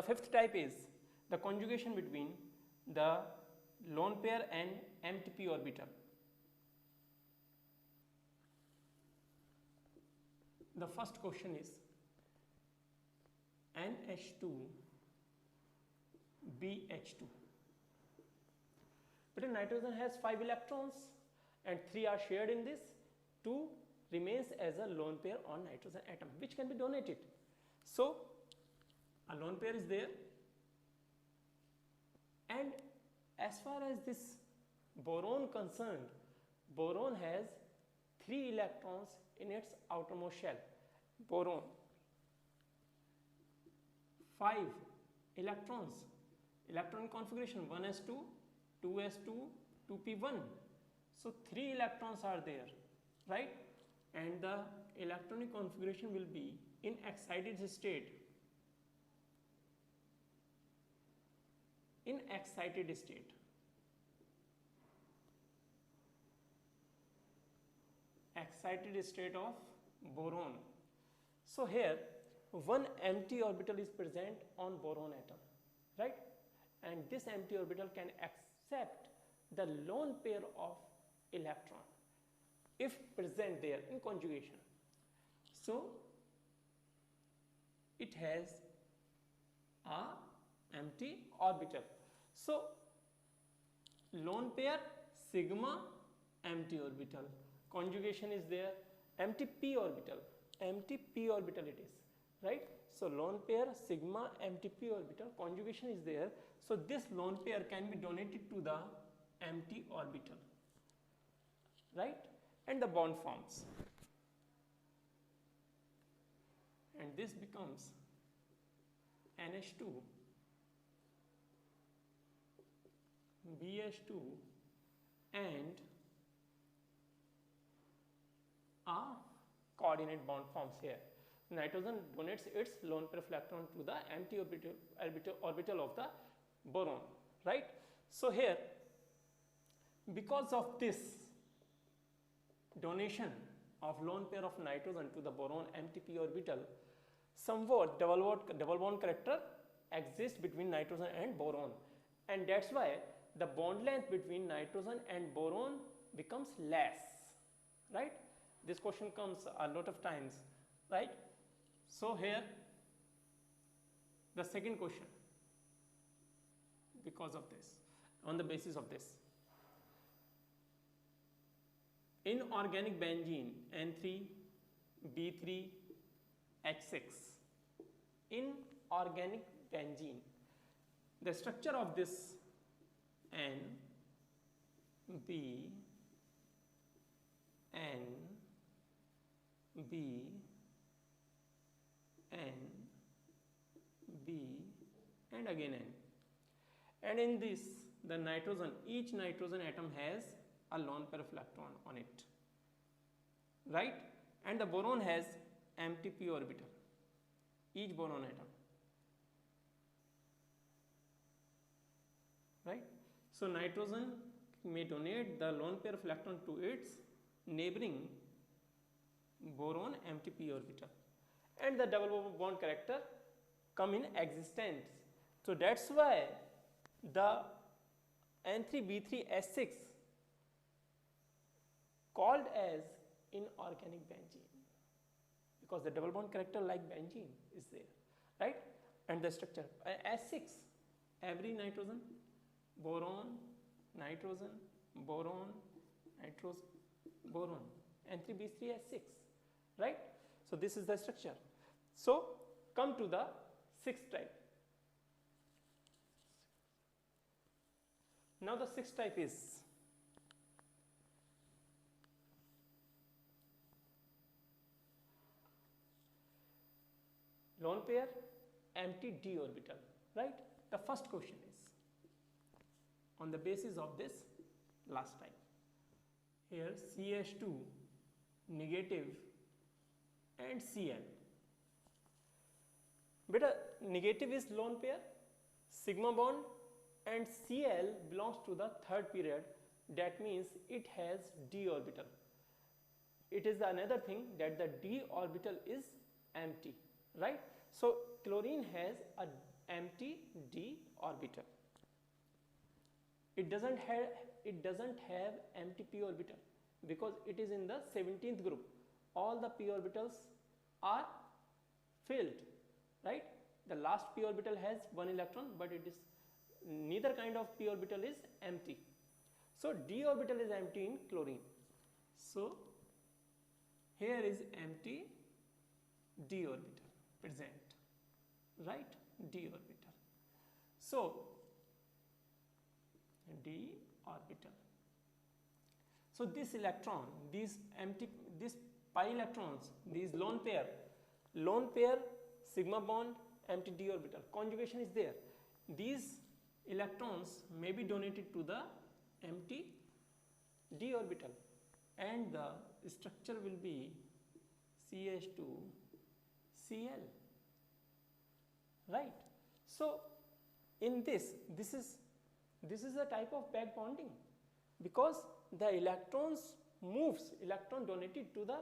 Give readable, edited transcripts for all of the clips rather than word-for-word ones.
fifth type is the conjugation between the lone pair and empty p orbital. The first question is NH2 BH2. But nitrogen has 5 electrons and 3 are shared in this. 2 remains as a lone pair on nitrogen atom which can be donated. So a lone pair is there, and as far as this boron concerned, boron has 3 electrons in its outermost shell. Boron 5 electrons, electron configuration 1s2, 2s2, 2p1. So 3 electrons are there, right? And the electronic configuration will be in excited state. In excited state. Excited state of boron. So here one empty orbital is present on boron atom, right? And this empty orbital can accept the lone pair of electron if present there in conjugation. So it has a empty orbital. So lone pair sigma empty orbital, conjugation is there, empty p orbital it is, right? So lone pair sigma empty p orbital, conjugation is there. So this lone pair can be donated to the empty orbital, right? And the bond forms, and this becomes NH2 BH2 and a coordinate bond forms here. Nitrogen donates its lone pair of electron to the empty orbital of the boron, right? So here, because of this donation of lone pair of nitrogen to the boron empty p orbital, somewhat double bond character exists between nitrogen and boron, and that's why the bond length between nitrogen and boron becomes less, right? This question comes a lot of times, right? So here the second question, because of this, on the basis of this, inorganic benzene N3B3H6, inorganic benzene, the structure of this N, B, N, B, N, B, and again N. And in this, the nitrogen, each nitrogen atom has a lone pair of electron on it, right? And the boron has empty p orbital, each boron atom, right? So nitrogen may donate the lone pair of electron to its neighboring boron empty p orbital, and the double bond character come in existence. So that's why the N3B3H6 called as inorganic benzene, because the double bond character like benzene is there, right? And the structure S6, every nitrogen, boron, nitrogen, boron, nitrogen, boron, N3B3H6, right? So this is the structure. So come to the sixth type. Now the sixth type is lone pair empty d orbital, right? The first question is on the basis of this last type. Here CH2 negative and Cl. Beta, negative is lone pair, sigma bond, and Cl belongs to the third period. That means it has d orbital. It is another thing that the d orbital is empty, right? So chlorine has a empty d orbital. It doesn't have empty p orbital because it is in the 17th group. All the p orbitals are filled, right? The last p orbital has one electron, but it is neither kind of p orbital is empty. So d orbital is empty in chlorine. So here is empty d orbital present, right? D orbital. So d orbital. So this electron, these pi electrons, these lone pair sigma bond, empty d orbital, conjugation is there. These electrons may be donated to the empty d orbital and the structure will be CH2Cl, right? So in this is a type of back bonding because the electron donated to the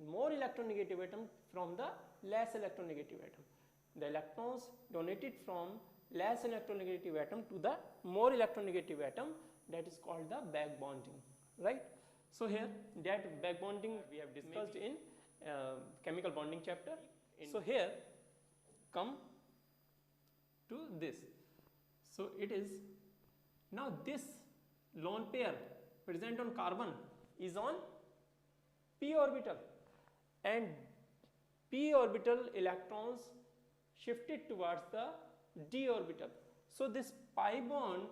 more electronegative atom from the less electronegative atom. The electrons donated from less electronegative atom to the more electronegative atom, that is called the back bonding, right? So here that back bonding we have discussed in chemical bonding chapter. So here come to this. So it is now this lone pair present on carbon is on p orbital and p orbital electrons shifted towards the d orbital. So this pi bond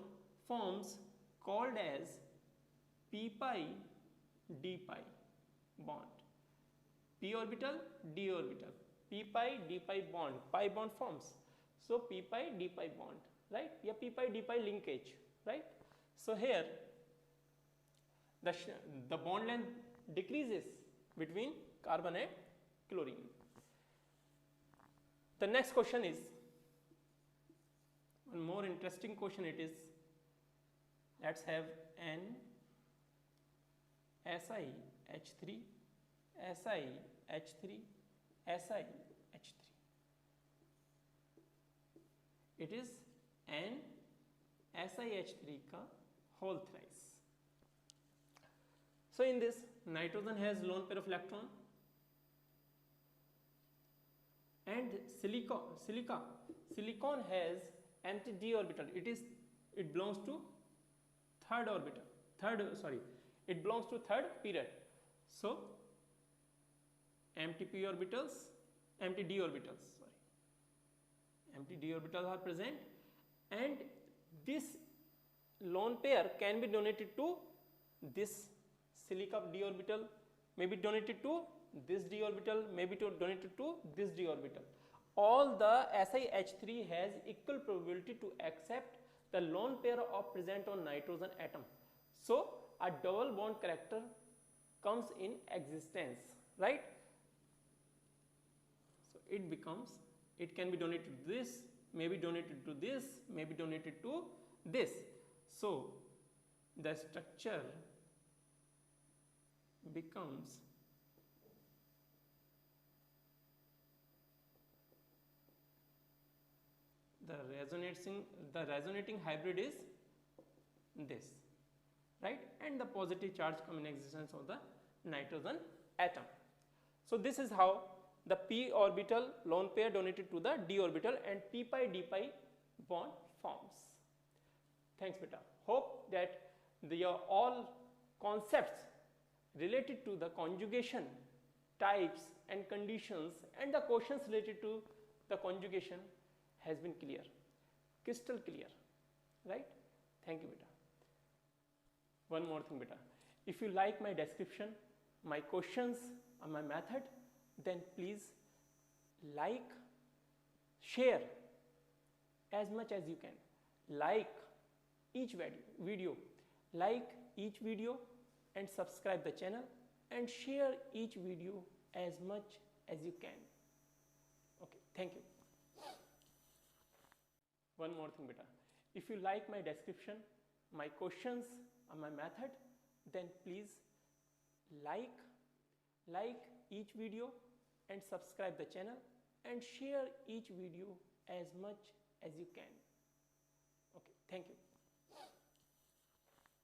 forms called as p pi d pi bond. P orbital, d orbital, p pi d pi bond, pi bond forms. So p pi d pi bond, right? Yeah, p pi d pi linkage, right? So here the bond length decreases between carbon and chlorine. The next question is one more interesting question. It is, let's have N SiH3 SiH3 SiH3. It is N SiH3 का whole thrice. So in this, nitrogen has lone pair of electron and silicon has empty d orbital. It belongs to it belongs to third period. So empty d orbitals are present, and this lone pair can be donated to this silica d orbital, may be donated to this d orbital, may be donated to this d orbital. All the SiH3 has equal probability to accept the lone pair of present on nitrogen atom. So a double bond character comes in existence, right? So it can be donated to this, may be donated to this, may be donated to this. So the structure becomes the resonating hybrid is this, right? And the positive charge come in existence of the nitrogen atom. So this is how the p orbital lone pair donated to the d orbital and p pi d pi bond forms. Thanks beta. Hope that your all concepts related to the conjugation types and conditions and the questions related to the conjugation has been clear, crystal clear, right? Thank you beta. One more thing beta, if you like my description, my questions and my method, then please like, share as much as you can, like each video and subscribe the channel and share each video as much as you can. Okay, thank you. One more thing beta, if you like my description, my questions and my method, then please like each video and subscribe the channel and share each video as much as you can. Okay, thank you.